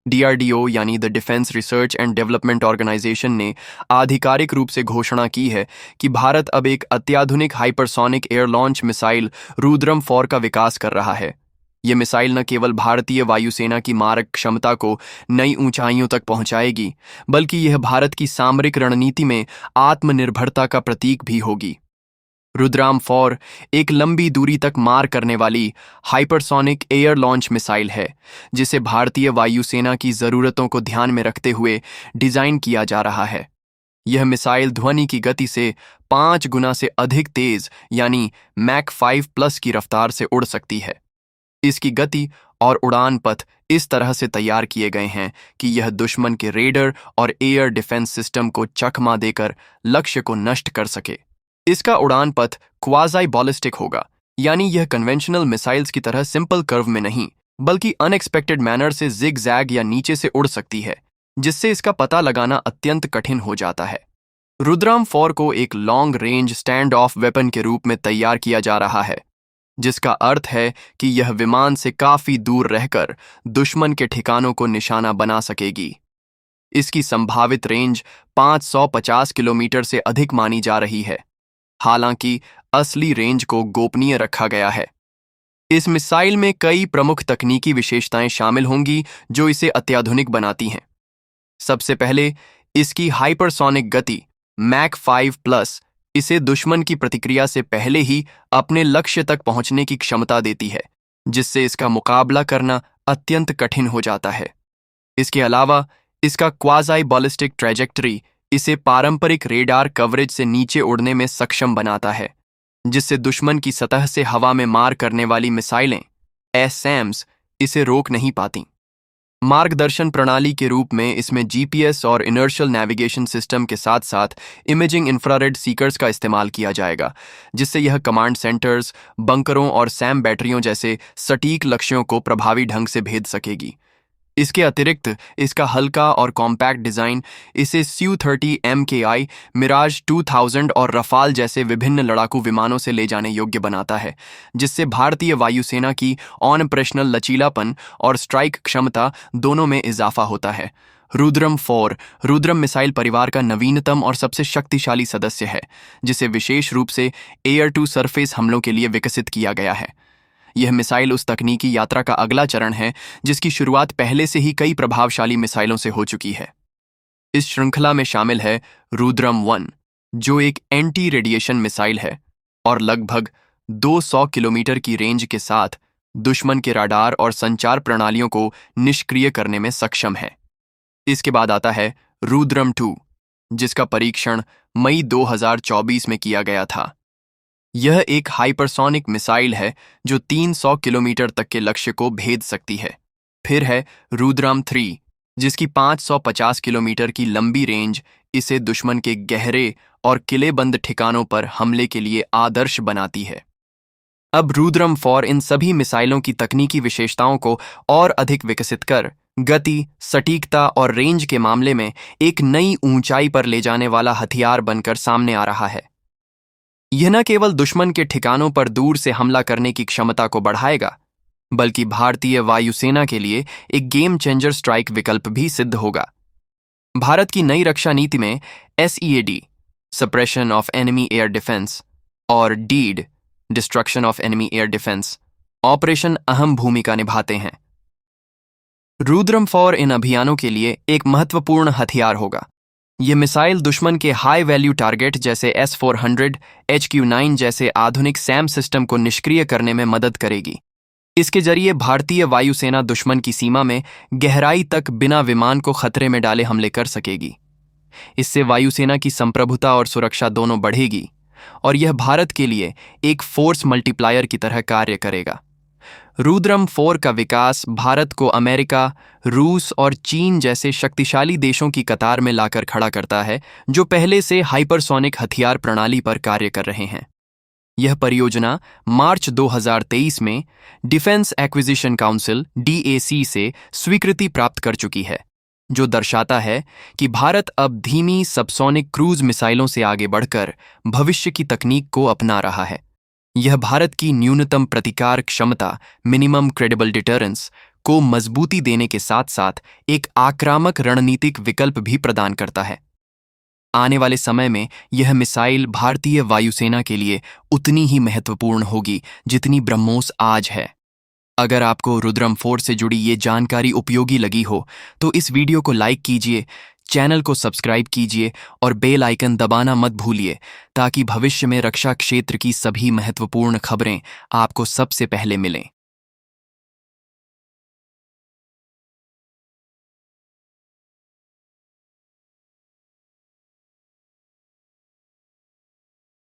DRDO यानी the defence research and development organisation ने आधिकारिक रूप से घोषणा की है कि भारत अब एक अत्याधुनिक hypersonic air launch missile Rudram 4 का विकास कर रहा है। ये मिसाइल न केवल भारतीय वायुसेना की मारक क्षमता को नई ऊंचाइयों तक पहुंचाएगी, बल्कि यह भारत की सामरिक रणनीति में आत्मनिर्भरता का प्रतीक भी होगी। रुद्रम 4 एक लंबी दूरी तक मार करने वाली हाइपरसोनिक एयर लॉन्च मिसाइल है, जिसे भारतीय वायुसेना की ज़रूरतों को ध्यान में रखते हुए डिज़ाइन किया जा रहा है। यह मिसाइल ध्वनि की गति से 5 गुना से अधिक तेज यानी मैक 5+ की रफ्तार से उड़ सकती है। इसकी गति और उड़ान पथ इस तरह से तैयार किए गए हैं कि यह दुश्मन के रेडर और एयर डिफेंस सिस्टम को चकमा देकर लक्ष्य को नष्ट कर सके। इसका उड़ान पथ क्वाज़ाई बॉलिस्टिक होगा, यानी यह कन्वेंशनल मिसाइल्स की तरह सिंपल कर्व में नहीं, बल्कि अनएक्सपेक्टेड मैनर से जिग जैग या नीचे से उड़ सकती है, जिससे इसका पता लगाना अत्यंत कठिन हो जाता है। रुद्रम 4 को एक long range stand of weapon के रूप में तैयार किया जा रहा है, जिसका अर्थ है कि यह विमान से काफी दूर रहकर दुश्मन के ठिकानों को निशाना बना सकेगी। इसकी संभावित रेंज 550 किलोमीटर से अधिक मानी जा रही है, हालांकि असली रेंज को गोपनीय रखा गया है। इस मिसाइल में कई प्रमुख तकनीकी विशेषताएं शामिल होंगी जो इसे अत्याधुनिक बनाती हैं। सबसे पहले, इसकी हाइपरसोनिक गति मैक 5+ इसे दुश्मन की प्रतिक्रिया से पहले ही अपने लक्ष्य तक पहुंचने की क्षमता देती है, जिससे इसका मुकाबला करना अत्यंत कठिन हो जाता है। इसके अलावा इसका क्वाज़ाई बॉलिस्टिक ट्रैजेक्टरी इसे पारंपरिक रेडार कवरेज से नीचे उड़ने में सक्षम बनाता है, जिससे दुश्मन की सतह से हवा में मार करने वाली मिसाइलें एसएम्स इसे रोक नहीं पातीं। मार्गदर्शन प्रणाली के रूप में इसमें जीपीएस और इनर्शियल नेविगेशन सिस्टम के साथ साथ इमेजिंग इंफ्रारेड सीकर्स का इस्तेमाल किया जाएगा, जिससे यह कमांड सेंटर्स, बंकरों और सैम बैटरियों जैसे सटीक लक्ष्यों को प्रभावी ढंग से भेद सकेगी। इसके अतिरिक्त इसका हल्का और कॉम्पैक्ट डिज़ाइन इसे Su-30 MKI, मिराज 2000 और रफाल जैसे विभिन्न लड़ाकू विमानों से ले जाने योग्य बनाता है, जिससे भारतीय वायुसेना की ऑन-ऑपरेशनल लचीलापन और स्ट्राइक क्षमता दोनों में इजाफा होता है। रुद्रम 4 रुद्रम मिसाइल परिवार का नवीनतम और सबसे शक्तिशाली सदस्य है, जिसे विशेष रूप से एयर टू सरफेस हमलों के लिए विकसित किया गया है। यह मिसाइल उस तकनीकी यात्रा का अगला चरण है जिसकी शुरुआत पहले से ही कई प्रभावशाली मिसाइलों से हो चुकी है। इस श्रृंखला में शामिल है रुद्रम 1, जो एक एंटी रेडिएशन मिसाइल है और लगभग 200 किलोमीटर की रेंज के साथ दुश्मन के राडार और संचार प्रणालियों को निष्क्रिय करने में सक्षम है। इसके बाद आता है रुद्रम 2, जिसका परीक्षण मई 2024 में किया गया था। यह एक हाइपरसोनिक मिसाइल है जो 300 किलोमीटर तक के लक्ष्य को भेद सकती है। फिर है रुद्रम 3, जिसकी 550 किलोमीटर की लंबी रेंज इसे दुश्मन के गहरे और किलेबंद ठिकानों पर हमले के लिए आदर्श बनाती है। अब रुद्रम 4 इन सभी मिसाइलों की तकनीकी विशेषताओं को और अधिक विकसित कर गति, सटीकता और रेंज के मामले में एक नई ऊंचाई पर ले जाने वाला हथियार बनकर सामने आ रहा है। यह न केवल दुश्मन के ठिकानों पर दूर से हमला करने की क्षमता को बढ़ाएगा, बल्कि भारतीय वायुसेना के लिए एक गेम चेंजर स्ट्राइक विकल्प भी सिद्ध होगा। भारत की नई रक्षा नीति में SEAD suppression of enemy air defence और DEAD destruction of enemy air defence operation अहम भूमिका निभाते हैं। रुद्रम 4 इन अभियानों के लिए एक महत्वपूर्ण हथियार होगा। यह मिसाइल दुश्मन के हाई वैल्यू टारगेट जैसे S-400, HQ-9 जैसे आधुनिक सैम सिस्टम को निष्क्रिय करने में मदद करेगी। इसके जरिए भारतीय वायुसेना दुश्मन की सीमा में गहराई तक बिना विमान को खतरे में डाले हमले कर सकेगी। इससे वायुसेना की संप्रभुता और सुरक्षा दोनों बढ़ेगी और यह भारत के लिए एक फोर्स मल्टीप्लायर की तरह कार्य करेगा। रुद्रम 4 का विकास भारत को अमेरिका, रूस और चीन जैसे शक्तिशाली देशों की कतार में लाकर खड़ा करता है, जो पहले से हाइपरसोनिक हथियार प्रणाली पर कार्य कर रहे हैं। यह परियोजना मार्च 2023 में डिफेंस एक्विजिशन काउंसिल DAC से स्वीकृति प्राप्त कर चुकी है, जो दर्शाता है कि भारत अब धीमी सबसोनिक क्रूज मिसाइलों से आगे बढ़कर भविष्य की तकनीक को अपना रहा है। यह भारत की न्यूनतम प्रतिकार क्षमता, मिनिमम क्रेडिबल डिटरेंस, को मजबूती देने के साथ साथ एक आक्रामक रणनीतिक विकल्प भी प्रदान करता है। आने वाले समय में यह मिसाइल भारतीय वायुसेना के लिए उतनी ही महत्वपूर्ण होगी जितनी ब्रह्मोस आज है। अगर आपको रुद्रम 4 से जुड़ी ये जानकारी उपयोगी लगी हो तो इस वीडियो को लाइक कीजिए, चैनल को सब्सक्राइब कीजिए और बेल आइकन दबाना मत भूलिए ताकि भविष्य में रक्षा क्षेत्र की सभी महत्वपूर्ण खबरें आपको सबसे पहले मिलें।